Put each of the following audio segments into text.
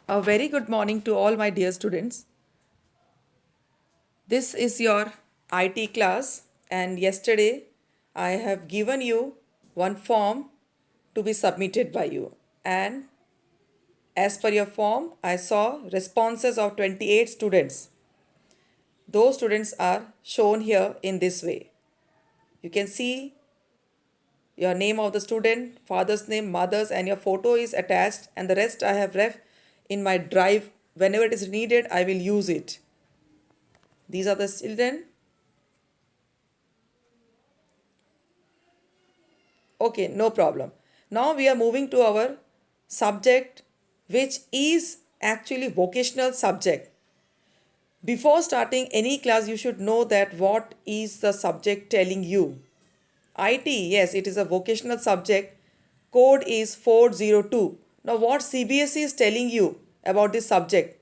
A very good morning to all my dear students. This is your IT class, and yesterday I have given you one form to be submitted by you. And as per your form, I saw responses of 28 students. Those students are shown here in this way. You can see your name of the student, father's name, mother's, and your photo is attached, and the rest I have left in my drive. Whenever it is needed, I will use it. These are the children. Okay, no problem. Now we are moving to our subject, which is actually vocational subject. Before starting any class, you should know that what is the subject telling you. IT, yes, it is a vocational subject. Code is 402. Now what CBSE is telling you about this subject?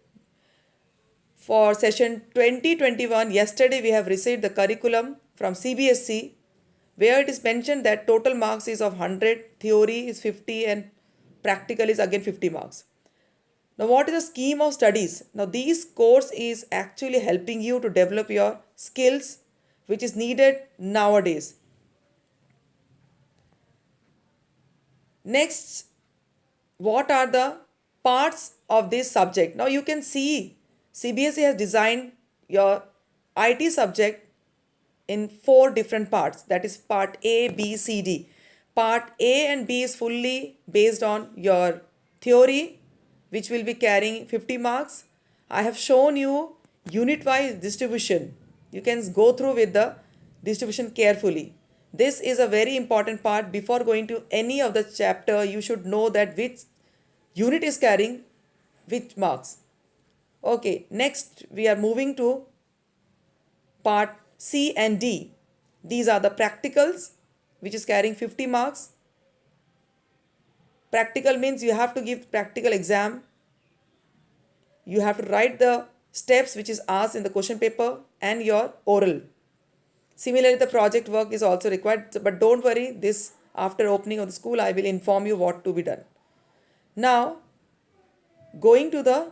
For session 2021, yesterday we have received the curriculum from CBSE, where it is mentioned that total marks is of 100, theory is 50, and practical is again 50 marks. Now what is the scheme of studies? Now this course is actually helping you to develop your skills which is needed nowadays. Next, what are the parts of this subject? Now you can see CBSE has designed your IT subject in 4 different parts. That is part A, B, C, D. Part A and B is fully based on your theory, which will be carrying 50 marks. I have shown you unit wise distribution. You can go through with the distribution carefully. This is a very important part. Before going to any of the chapter, you should know that which unit is carrying which marks. Okay, next we are moving to part C and D. These are the practicals, which is carrying 50 marks. Practical means you have to give practical exam. You have to write the steps which is asked in the question paper and your oral. Similarly, the project work is also required, but don't worry, this after opening of the school, I will inform you what to be done. Now, going to the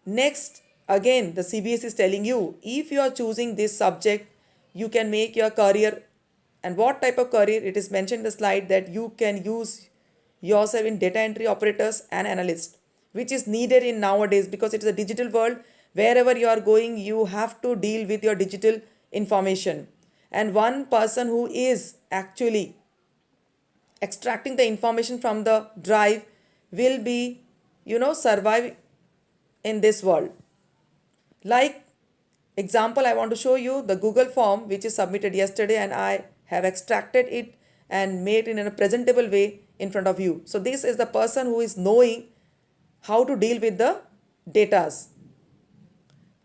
next, again, the CBS is telling you, if you are choosing this subject, you can make your career. And what type of career? It is mentioned in the slide that you can use yourself in data entry operators and analysts, which is needed in nowadays because it is a digital world. Wherever you are going, you have to deal with your digital information. And one person who is actually extracting the information from the drive will be, survive in this world. Like example, I want to show you the Google form which is submitted yesterday, and I have extracted it and made it in a presentable way in front of you. So this is the person who is knowing how to deal with the datas.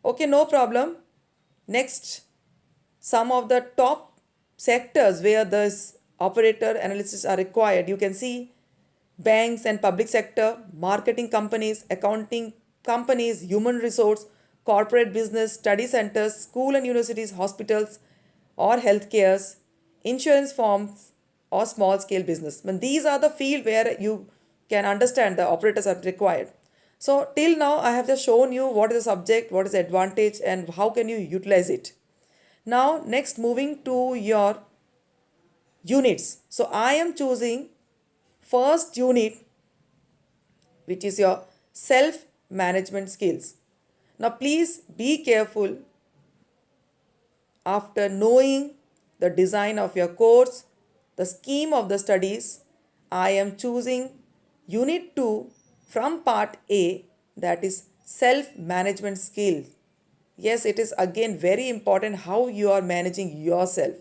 Okay, no problem. Next, some of the top sectors where this operator analysis are required. You can see banks and public sector, marketing companies, accounting companies, human resource, corporate business, study centers, school and universities, hospitals or healthcares, insurance firms or small scale business. When these are the field where you can understand the operators are required. So till now I have just shown you what is the subject, what is the advantage, and how can you utilize it. Now next, moving to your units. So I am choosing first unit, which is your self management skills. Now please be careful. After knowing the design of your course, the scheme of the studies, I am choosing unit 2 from part A, that is self management skill. Yes, it is again very important how you are managing yourself.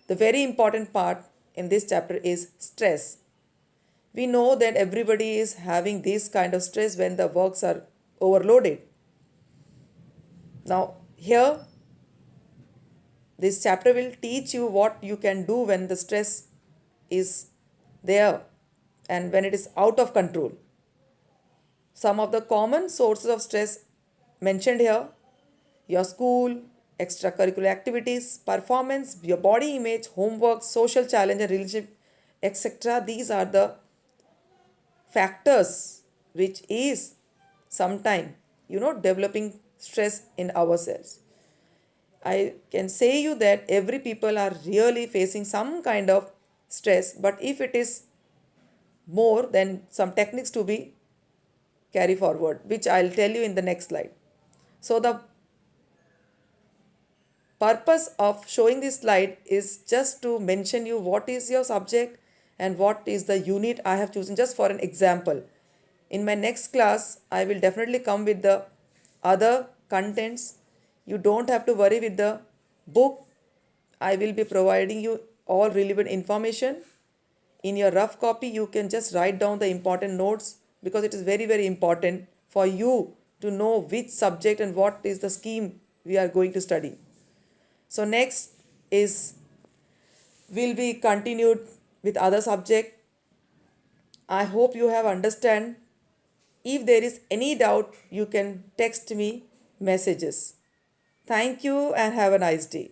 The very important part in this chapter is stress. We know that everybody is having this kind of stress when the works are overloaded. Now, here, this chapter will teach you what you can do when the stress is there and when it is out of control. Some of the common sources of stress mentioned here: your school, extracurricular activities, performance, your body image, homework, social challenge and relationship, etc. These are the factors which is some time, developing stress in ourselves. I can say you that every people are really facing some kind of stress, but if it is more, then some techniques to be carry forward, which I'll tell you in the next slide. So the purpose of showing this slide is just to mention you what is your subject and what is the unit I have chosen, just for an example. In my next class, I will definitely come with the other contents. You don't have to worry with the book. I will be providing you all relevant information. In your rough copy, you can just write down the important notes, because it is very, very important for you to know which subject and what is the scheme we are going to study. So next is will be continued with other subject. I hope you have understand. If there is any doubt, you can text me messages. Thank you and have a nice day.